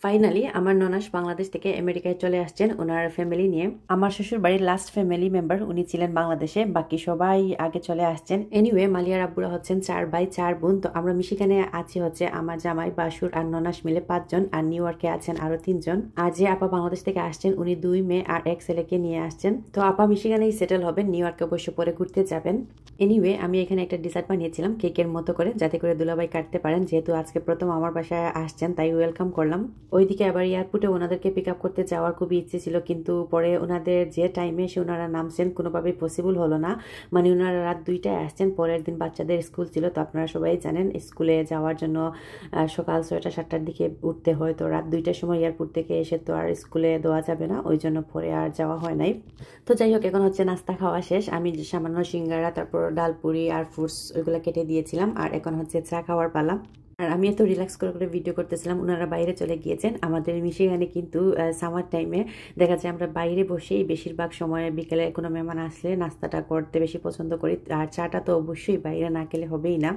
Finally আমার ননাস বাংলাদেশ থেকে আমেরিকায় চলে আসছেন ওনার ফ্যামিলি নিয়ে। আমার শ্বশুর বাড়ির লাস্ট ফ্যামিলি মেম্বার উনি ছিলেন বাংলাদেশে, বাকি সবাই আগে চলে আসছেন। এনিওয়ে মালিয়ার আব্বুরা হচ্ছেন 4 ভাই 4 বোন। তো আমরা মিশিগানে আছি হচ্ছে আমার জামাই বাসুর আর ননাস মিলে 5 জন, আর নিউ ইয়র্কে আছেন আরো 3 জন। আর যে আপা বাংলাদেশ থেকে আসছেন উনি 2 মেয়ে আর 1 ছেলেকে নিয়ে আসছেন। তো আপা মিশিগানেই সেটেল হবেন, নিউ ইয়র্কে অবশ্য পরে ঘুরতে যাবেন। এনিওয়ে আমি এখানে একটা ডিজার্ট বানিয়েছিলাম কেকের মতো করে, যাতে করে দুলাভাই কাটতে পারেন। যেহেতু আজকে প্রথম আমার বাসায় আসছেন তাই ওয়েলকাম করলাম। ওইদিকে আবার এয়ারপোর্টে ওনাদেরকে পিক আপ করতে যাওয়ার খুবই ইচ্ছে ছিল, কিন্তু পরে ওনাদের যে টাইমে এসে ওনারা নামছেন কোনোভাবেই পসিবল হলো না। মানে ওনারা রাত 2টায় আসছেন, পরের দিন বাচ্চাদের স্কুল ছিল। তো আপনারা সবাই জানেন স্কুলে যাওয়ার জন্য সকাল 6টা 7টার দিকে উঠতে হয়। তো রাত 2টার সময় এয়ারপোর্ট থেকে এসে তো আর স্কুলে দেওয়া যাবে না, ওই জন্য পরে আর যাওয়া হয় নাই। তো যাই হোক, এখন হচ্ছে নাস্তা খাওয়া শেষ। আমি সামান্য সিঙ্গারা, তারপর ডালপুরি আর ফ্রুটস ওইগুলো কেটে দিয়েছিলাম, আর এখন হচ্ছে চা খাওয়ার পালা। আর আমি এত রিল্যাক্স করে করে ভিডিও করতেছিলাম, ওনারা বাইরে চলে গিয়েছেন। আমাদের মিশিগানে কিন্তু সামার টাইমে দেখা যায় আমরা বাইরে বসেই বেশিরভাগ সময় বিকেলে কোনো মেহমান আসলে নাস্তাটা করতে বেশি পছন্দ করি। আর চাটা তো অবশ্যই বাইরে না খেলে হবেই না।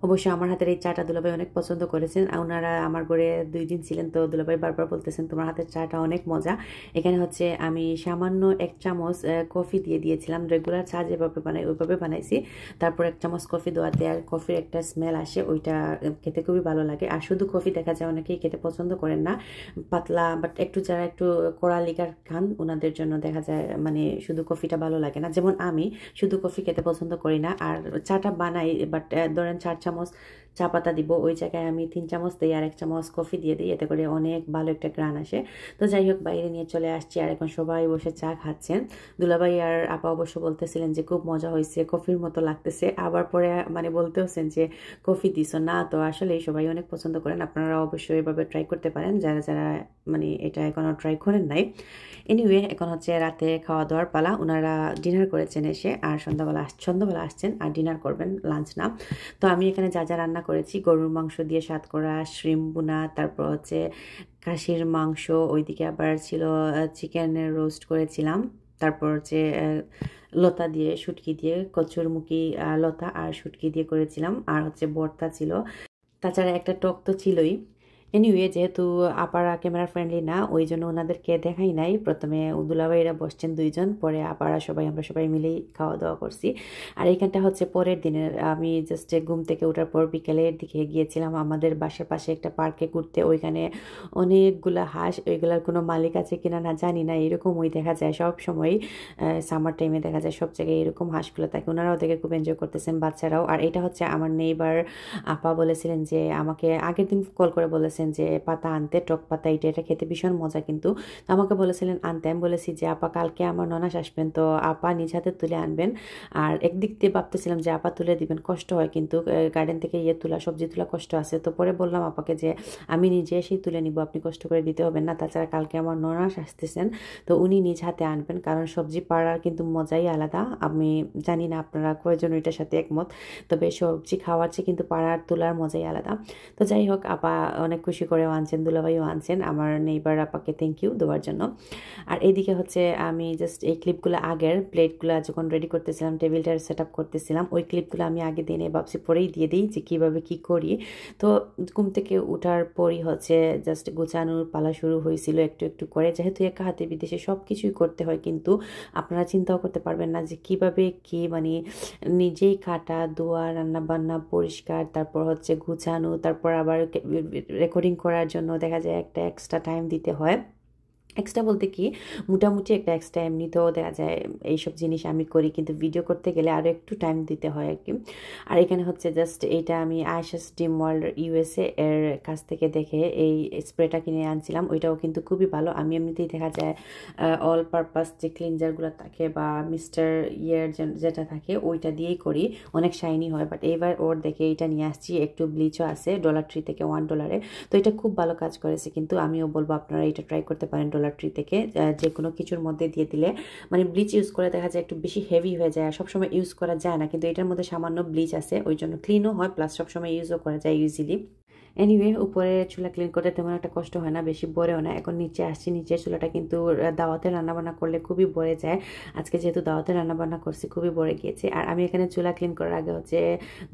অবশ্যই আমার হাতের এই চাটা দুলাভাই অনেক পছন্দ করেছেন। ওনারা আমার ঘরে 2 দিন ছিলেন, তো দুলাভাই বারবার বলতেছেন তোমার হাতের চাটা অনেক মজা। এখানে হচ্ছে আমি সামান্য 1 চামচ কফি দিয়ে দিয়েছিলাম, রেগুলার চা যেভাবে বানাই ওইভাবে বানাইছি। তারপর 1 চামচ কফি দেওয়াতে আর কফির একটা স্মেল আসে, ওইটা খেতে খুবই ভালো লাগে। আর শুধু কফি দেখা যায় অনেকেই খেতে পছন্দ করেন না, পাতলা বাট একটু যারা একটু কড়া লিকার খান ওনাদের জন্য দেখা যায় মানে শুধু কফিটা ভালো লাগে না। যেমন আমি শুধু কফি খেতে পছন্দ করি না। আর চাটা বানাই, বাট ধরেন 4 চামচ চা পাতা দিব, ওই জায়গায় আমি 3 চামচ দিই আর 1 চামচ কফি দিয়ে দিই, এতে করে অনেক ভালো একটা গ্রান আসে। তো যাই হোক, বাইরে নিয়ে চলে আসছি আর এখন সবাই বসে চা খাচ্ছেন। দুলাভাই আর আপা অবশ্য বলতেছিলেন যে খুব মজা হয়েছে, কফির মতো লাগতেছে। আবার পরে মানে বলতেওছেন যে কফি দিছো না। তো আসলে সবাই অনেক পছন্দ করেন, আপনারা অবশ্যই এভাবে ট্রাই করতে পারেন যারা যারা মানে এটা এখনো ট্রাই করেন নাই। এনিওয়ে এখন হচ্ছে রাতে খাওয়া দাওয়ার পালা। ওনারা ডিনার করেছেন এসে, আর সন্ধ্যাবেলা আসছেন আর ডিনার করবেন, লাঞ্চ না। তো আমি এখানে যা যা রান্না করেছি, গরুর মাংস দিয়ে সাতকরা, শ্রিম বুনা, তারপর হচ্ছে খাসির মাংস, ওইদিকে আবার ছিল চিকেনের রোস্ট করেছিলাম, তারপর হচ্ছে লতা দিয়ে শুটকি দিয়ে কচুরমুখী লতা আর শুটকি দিয়ে করেছিলাম, আর হচ্ছে ভর্তা ছিল। তাছাড়া একটা টক তো ছিলই। এনিওয়ে যেহেতু আপারা ক্যামেরা ফ্রেন্ডলি না, ওই জন্য ওনাদেরকে দেখাই নাই। প্রথমে দুলাভাইরা বসছেন 2 জন, পরে আপারা আমরা সবাই মিলেই খাওয়া দাওয়া করছি। আর এইখানটা হচ্ছে পরের দিনের, আমি জাস্ট ঘুম থেকে ওঠার পর বিকেলের দিকে গিয়েছিলাম আমাদের বাসার পাশে একটা পার্কে ঘুরতে। ওইখানে অনেকগুলা হাঁস, ওইগুলার কোনো মালিক আছে কিনা না জানি না, এরকমই দেখা যায় সব সময়। সামার টাইমে দেখা যায় সব জায়গায় এরকম হাঁসগুলো থাকে। ওনারাও দেখে খুব এনজয় করতেছেন, বাচ্চারাও। আর এটা হচ্ছে আমার নেইবার আপা বলেছিলেন যে আমাকে আগের দিন কল করে বলেছেন যে পাতা আনতে, টক পাতা, এটা খেতে ভীষণ মজা। কিন্তু আমাকে বলেছিলেন আনতে, আমি বলেছি যে আপা কালকে আমার ননাস আসবেন, তো আপা নিজ হাতে তুলে আনবেন। আর একদিক দিয়ে ভাবতেছিলাম যে আপা তুলে দিবেন, কষ্ট হয় কিন্তু গার্ডেন থেকে তোলা সবজি তোলা কষ্ট আছে। তো পরে বললাম আপাকে যে আমি নিজে এসেই তুলে নিব, আপনি কষ্ট করে দিতে হবেন না। তাছাড়া কালকে আমার ননাস আসতেছেন, তো উনি নিজ হাতে আনবেন, কারণ সবজি পাড়ার কিন্তু মজাই আলাদা। আমি জানি না আপনারা কয়েকজন ওইটার সাথে একমত, তবে সবজি খাওয়ার চেয়ে কিন্তু পাড়ার তোলার মজাই আলাদা। তো যাই হোক, আপা অনেক খুশি করেও আনছেন, দুলাভাইও আনছেন। আমার নেইবার আপাকে থ্যাংক ইউ দেওয়ার জন্য। আর এইদিকে হচ্ছে আমি জাস্ট এই ক্লিপগুলো আগের প্লেটগুলো যখন রেডি করতেছিলাম, টেবিলটা সেট আপ করতেছিলাম, ওই ক্লিপগুলো আমি আগে দিনে ভাবছি পরেই দিয়ে দিই যে কীভাবে কী করি। তো ঘুম থেকে উঠার পরই হচ্ছে জাস্ট গোছানোর পালা শুরু হয়েছিল একটু একটু করে। যেহেতু একা হাতে বিদেশে সব কিছুই করতে হয়, কিন্তু আপনারা চিন্তাও করতে পারবেন না যে কীভাবে কী মানে নিজেই কাটা ধোয়া, রান্না বান্না, পরিষ্কার, তারপর হচ্ছে গুছানো, তারপর আবার রেকর্ডিং করার জন্য দেখা যায় একটা এক্সট্রা টাইম দিতে হয়। এক্সট্রা বলতে কি, মোটামুটি একটা এক্সট্রা, এমনিতেও দেখা যায় এইসব জিনিস আমি করি, কিন্তু ভিডিও করতে গেলে আরও একটু টাইম দিতে হয় আর কি। আর এখানে হচ্ছে জাস্ট এইটা আমি আয়েশাস ড্রিম ওয়ার্ল্ড ইউএসএ এর কাছ থেকে দেখে এই স্প্রেটা কিনে আনছিলাম। ওইটাও কিন্তু খুবই ভালো। আমি এমনিতেই দেখা যায় অল পারপাস যে ক্লিনজারগুলো থাকে বা মিস্টার ইয়ের যেটা থাকে ওইটা দিয়েই করি, অনেক শাইনি হয়। বাট এইবার ওর দেখে এইটা নিয়ে আসছি, একটু ব্লিচও আছে, $3 থেকে $1। তো এটা খুব ভালো কাজ করেছে, কিন্তু আমিও বলবো আপনারা এটা ট্রাই করতে পারেন $3 থেকে। যে কোনো কিছুর মধ্যে দিয়ে দিলে, মানে ব্লিচ ইউজ করে দেখা যায় একটু বেশি হেভি হয়ে যায়, আর সবসময় ইউজ করা যায় না, কিন্তু এটার মধ্যে সামান্য ব্লিচ আছে, ওই জন্য ক্লিনও হয়, প্লাস সবসময় ইউজও করা যায় ইজিলি। এনিওয়ে উপরে চুলা ক্লিন করতে তেমন একটা কষ্ট হয় না, বেশি বড়েও না। এখন নিচে আসছি, নিচের চুলাটা কিন্তু দাওয়াতে রান্নাবান্না করলে খুবই বড়ে যায়। আজকে যেহেতু দাওয়াতে রান্নাবান্না করছি খুবই বড়ে গিয়েছে। আর আমি এখানে চুলা ক্লিন করার আগে হচ্ছে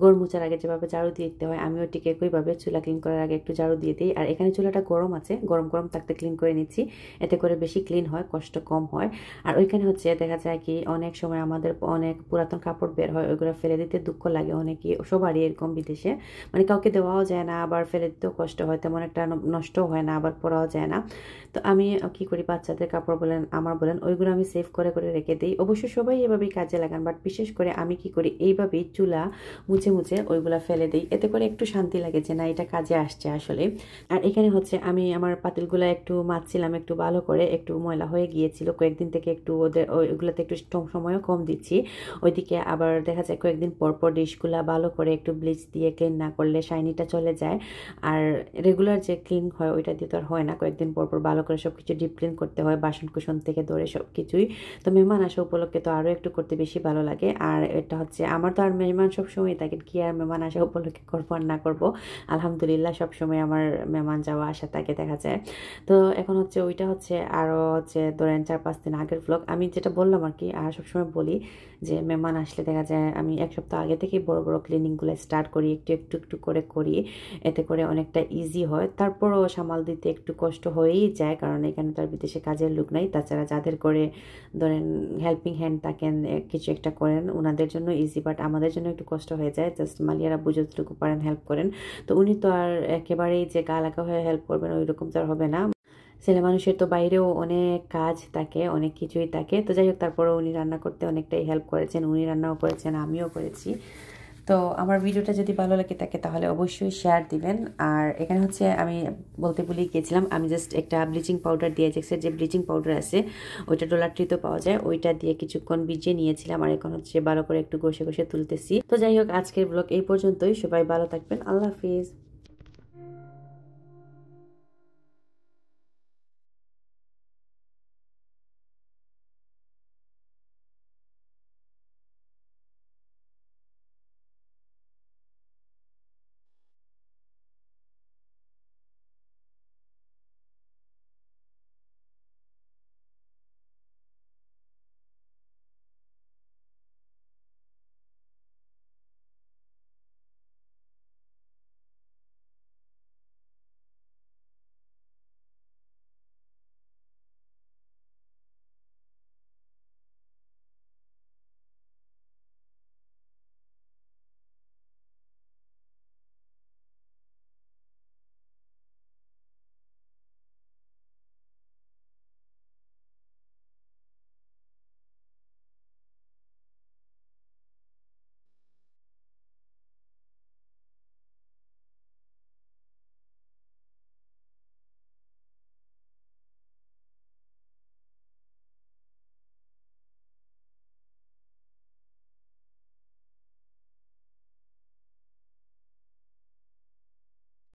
গরম মুছার আগে যেভাবে ঝাড়ু দিয়ে দিতে হয় আমিও ঠিক একইভাবে চুলা ক্লিন করার আগে একটু ঝাড়ু দিয়ে দিই। আর এখানে চুলাটা গরম আছে, গরম গরম থাকতে ক্লিন করে নিচ্ছি, এতে করে বেশি ক্লিন হয়, কষ্ট কম হয়। আর ওইখানে হচ্ছে দেখা যায় কি অনেক সময় আমাদের অনেক পুরাতন কাপড় বের হয়, ওইগুলো ফেলে দিতে দুঃখ লাগে অনেকই, সবারই এরকম বিদেশে, মানে কাউকে দেওয়াও যায় না, আবার ফেলে দিতেও কষ্ট হয়, তেমন একটা নষ্টও হয় না, আবার পরাও যায় না। তো আমি কি করি, বাচ্চাদের কাপড় বলেন আমার বলেন ওইগুলো আমি সেভ করে করে রেখে দিই। অবশ্য সবাই এভাবেই কাজে লাগান, বাট বিশেষ করে আমি কি করি এইভাবেই চুলা মুছে মুছে ওইগুলা ফেলে দিই, এতে করে একটু শান্তি লাগে যে না এটা কাজে আসছে আসলে। আর এখানে হচ্ছে আমি আমার পাতিলগুলা একটু মাজছিলাম, একটু ভালো করে, একটু ময়লা হয়ে গিয়েছিল কয়েকদিন থেকে, একটু ওদের ওইগুলোতে একটু সময়ও কম দিচ্ছি। ওইদিকে আবার দেখা যায় কয়েকদিন পর পর ডিশগুলা ভালো করে একটু ব্লিচ দিয়ে ক্লিন না করলে শাইনিটা চলে যায়। আর রেগুলার যে ক্লিন হয় ওইটা দিয়ে তো আর হয় না, কয়েকদিন পর পর ভালো করে সব কিছু ডিপ ক্লিন করতে হয়, বাসন কুসন থেকে ধরে সব কিছুই। তো মেহমান আসা উপলক্ষে তো আরও একটু করতে বেশি ভালো লাগে। আর এটা হচ্ছে আমার তো আর মেহমান সবসময় থাকেন, কি আর মেহমান আসা উপলক্ষে করবো আর না করবো, আলহামদুলিল্লাহ সবসময় আমার মেহমান যাওয়া আসা থাকে দেখা যায়। তো এখন হচ্ছে ওইটা হচ্ছে আরও হচ্ছে ধরেন 4-5 দিন আগের ব্লগ, আমি যেটা বললাম আর কি। আর সবসময় বলি যে মেহমান আসলে দেখা যায় আমি 1 সপ্তাহ আগে থেকেই বড় বড় ক্লিনিংগুলো স্টার্ট করি, একটু একটু একটু করে করি, এতে করে অনেকটা ইজি হয়। তারপরও সামাল দিতে একটু কষ্ট হয়েই যায়, কারণ এখানে তার বিদেশে কাজের লোক নাই। তাছাড়া যাদের করে ধরেন হেল্পিং হ্যান্ড থাকেন, কিছু একটা করেন, ওনাদের জন্য ইজি, বাট আমাদের জন্য একটু কষ্ট হয়ে যায়। জাস্ট মালিয়ার আব্বু যতটুকু পারেন হেল্প করেন। তো উনি তো আর একেবারেই যে গা লাগা হয়ে হেল্প করবেন ওই রকম তো আর হবে না, ছেলে মানুষের তো বাইরেও অনেক কাজ থাকে, অনেক কিছুই থাকে। তো যাই হোক, তারপরেও উনি রান্না করতে অনেকটাই হেল্প করেছেন, উনি রান্নাও করেছেন, আমিও করেছি। তো আমার ভিডিওটা যদি ভালো লাগে থাকে তাহলে অবশ্যই শেয়ার দিবেন। আর এখানে হচ্ছে আমি বলতে ভুলে গিয়েছিলাম, আমি জাস্ট একটা ব্লিচিং পাউডার দিয়ে এজেক্সের যে ব্লিচিং পাউডার আছে ওইটা ডলার ট্রিতে পাওয়া যায়, ওইটা দিয়ে কিছুক্ষণ ভিজিয়ে নিয়েছিলাম। আর এখন হচ্ছে ভালো করে একটু ঘষে ঘষে তুলতেছি। তো যাই হোক, আজকের ব্লগ এই পর্যন্তই। সবাই ভালো থাকবেন, আল্লাহ হাফিজ।